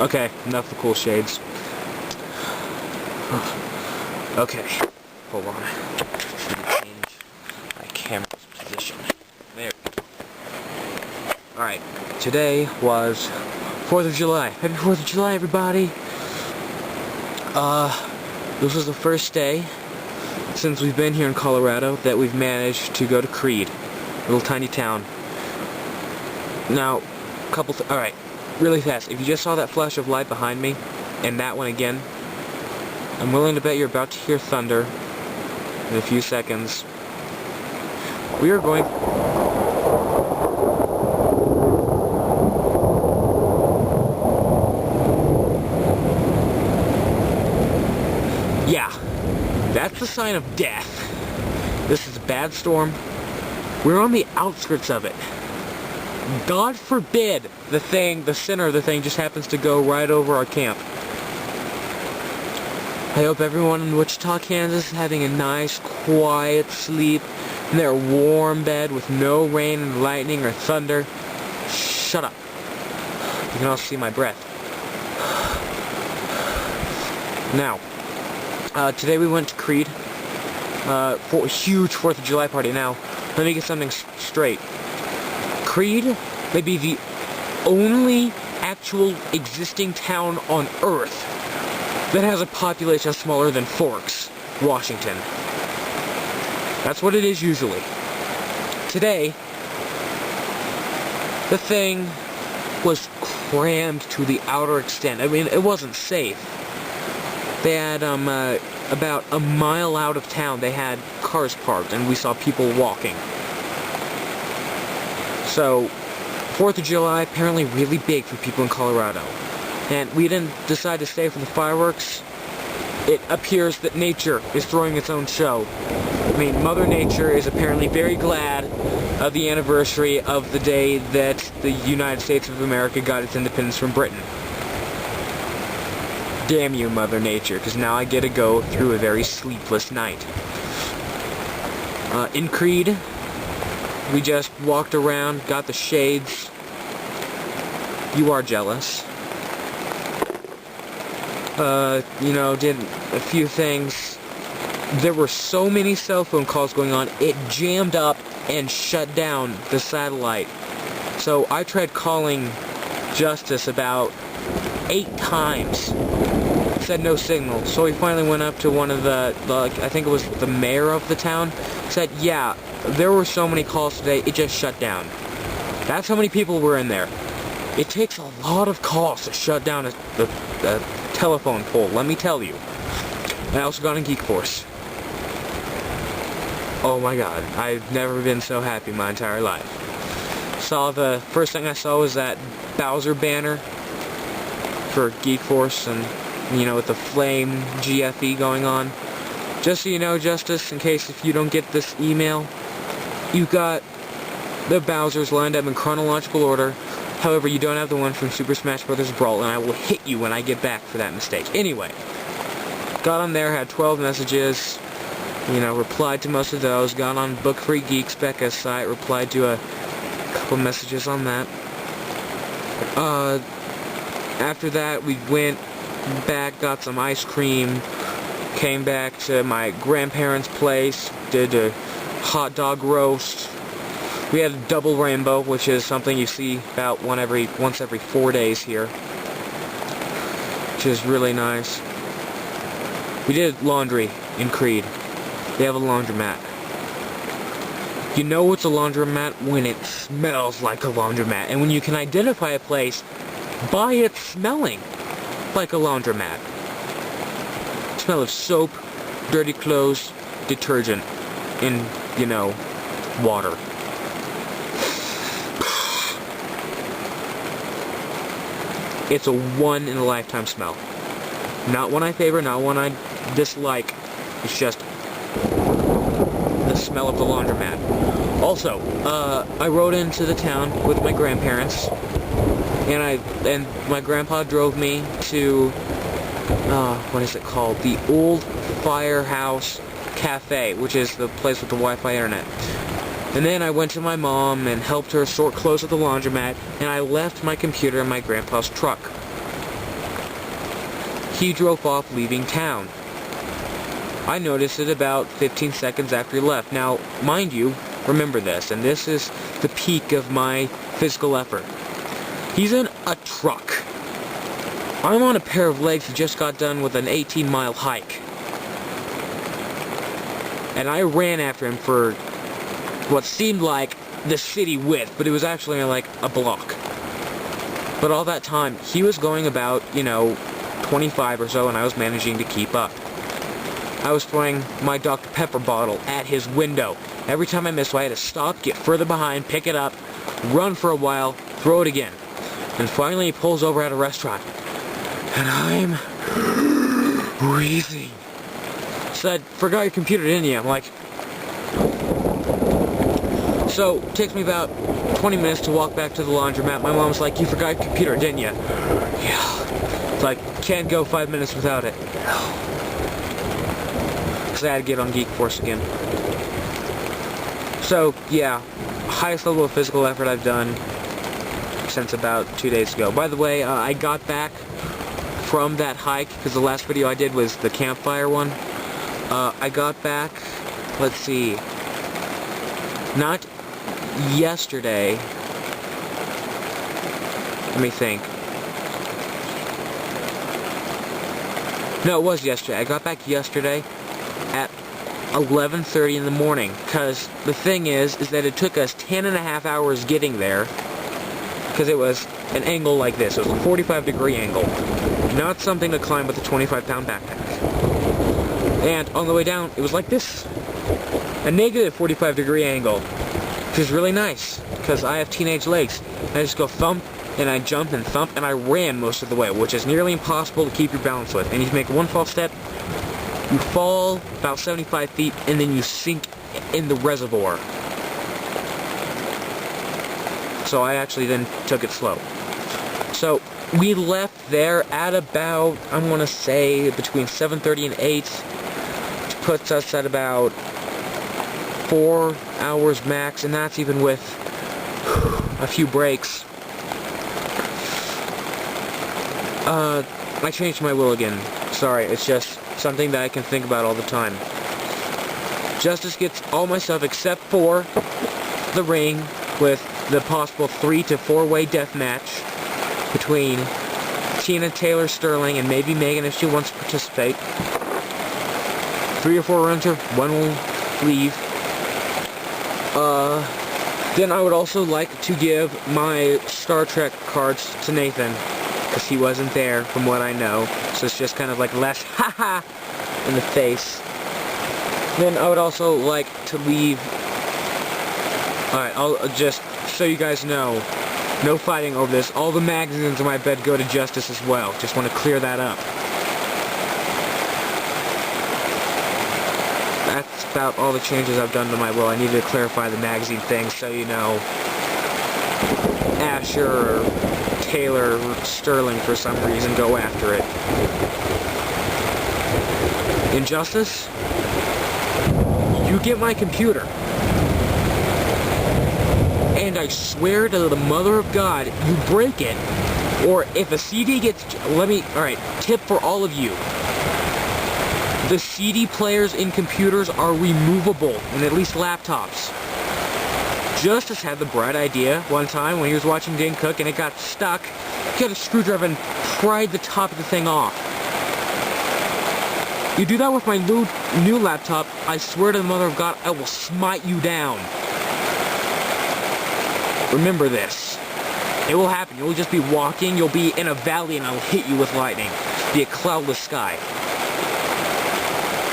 Okay, enough of the cool shades. Okay, hold on. Change my camera's position. There we go. Alright, today was 4th of July. Happy 4th of July, everybody! This was the first day since we've been here in Colorado that we've managed to go to Creed, a little tiny town. Now, alright, really fast. If you just saw that flash of light behind me, and that one again, I'm willing to bet you're about to hear thunder in a few seconds. We are going... Yeah, that's the sign of death. This is a bad storm. We're on the outskirts of it. God forbid the center of the thing just happens to go right over our camp. I hope everyone in Wichita, Kansas is having a nice, quiet sleep in their warm bed with no rain and lightning or thunder. Shut up. You can also see my breath. Now, today we went to Creed for a huge 4th of July party. Now, let me get something straight. Creed may be the only actual existing town on Earth that has a population smaller than Forks, Washington. That's what it is usually. Today, the thing was crammed to the outer extent. I mean, it wasn't safe. They had, about a mile out of town, they had cars parked, and we saw people walking. So, 4th of July, apparently really big for people in Colorado. And we didn't decide to stay for the fireworks. It appears that nature is throwing its own show. I mean, Mother Nature is apparently very glad of the anniversary of the day that the United States of America got its independence from Britain. Damn you, Mother Nature, because now I get to go through a very sleepless night. In Creed, we just walked around, got the shades. You are jealous. You know, did a few things. There were so many cell phone calls going on, it jammed up and shut down the satellite. So I tried calling Justice about 8 times. It said no signal. So we finally went up to one of the I think it was the mayor of the town, said, yeah, there were so many calls today, it just shut down. That's how many people were in there. It takes a lot of calls to shut down a telephone pole, let me tell you. I also got on Geek Force. Oh my god, I've never been so happy my entire life. First thing I saw was that Bowser banner for Geek Force, and, you know, with the flame GFE going on. Just so you know, Justice, in case if you don't get this email, you've got the Bowsers lined up in chronological order. However, you don't have the one from Super Smash Bros. Brawl, and I will hit you when I get back for that mistake. Anyway, got on there, had 12 messages, you know, replied to most of those, got on Book Free Geeks Becca's site, replied to a couple messages on that. After that, we went back, got some ice cream, came back to my grandparents' place, did a hot dog roast. We had a double rainbow, which is something you see about once every 4 days here, which is really nice. We did laundry in Creed. They have a laundromat. You know it's a laundromat when it smells like a laundromat, and when you can identify a place by it smelling like a laundromat. Smell of soap, dirty clothes, detergent, and, you know, water. It's a one-in-a-lifetime smell. Not one I favor, not one I dislike. It's just the smell of the laundromat. Also, I rode into the town with my grandparents, and my grandpa drove me to, what is it called? The Old Firehouse Cafe, which is the place with the Wi-Fi internet. And then I went to my mom and helped her sort clothes at the laundromat, and I left my computer in my grandpa's truck. he drove off leaving town. I noticed it about 15 seconds after he left. Now, mind you, remember this, and this is the peak of my physical effort. He's in a truck. I'm on a pair of legs that just got done with an 18-mile hike. And I ran after him for what seemed like the city width, but it was actually like a block. But all that time, he was going about, 25 or so, and I was managing to keep up. I was throwing my Dr. Pepper bottle at his window. Every time I missed, I had to stop, get further behind, pick it up, run for a while, throw it again. And finally he pulls over at a restaurant. And I'm breathing. Said, "Forgot your computer, didn't you?" I'm like... So, it takes me about 20 minutes to walk back to the laundromat. My mom's like, "You forgot your computer, didn't you?" Yeah. It's like, can't go 5 minutes without it. I had to get on Geek Force again. So, yeah, highest level of physical effort I've done since about 2 days ago. By the way, I got back from that hike, because the last video I did was the campfire one. I got back, let's see, not yesterday, let me think. No, it was yesterday. I got back yesterday at 11:30 in the morning, because the thing is that it took us 10.5 hours getting there, because it was an angle like this. It was a 45-degree angle, not something to climb with a 25-pound backpack. And on the way down, it was like this, a negative 45-degree angle, which is really nice, because I have teenage legs. I just go thump, and I jump and thump, and I ran most of the way, which is nearly impossible to keep your balance with. And if you make one false step, you fall about 75 feet, and then you sink in the reservoir. So I actually then took it slow. So we left there at about, I'm going to say, between 7:30 and 8, which puts us at about 4 hours max, and that's even with a few breaks. I changed my will again. Sorry, it's just something that I can think about all the time. Justice gets all my stuff except for the ring with the possible 3- to 4-way death match between Tina Taylor Sterling and maybe Megan if she wants to participate. 3 or 4 runs, or 1 will leave. Then I would also like to give my Star Trek cards to Nathan, because he wasn't there from what I know. So it's just kind of like less haha in the face. Then I would also like to leave... Alright, I'll just so you guys know, no fighting over this. All the magazines in my bed go to Justice as well. Just want to clear that up. That's about all the changes I've done to my will. I needed to clarify the magazine thing so you know Asher or Taylor or Sterling for some reason go after it. Injustice? You get my computer. And I swear to the mother of God, you break it, or if a CD gets... Alright, tip for all of you. The CD players in computers are removable, in at least laptops. Justice had the bright idea one time when he was watching Dane Cook and it got stuck. He got a screwdriver and pried the top of the thing off. You do that with my new laptop, I swear to the mother of God, I will smite you down. Remember this. It will happen. You'll just be walking, you'll be in a valley, and I'll hit you with lightning. Be a cloudless sky.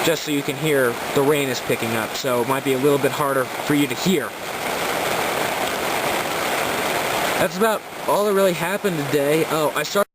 Just so you can hear, the rain is picking up, so it might be a little bit harder for you to hear. That's about all that really happened today. Oh, I started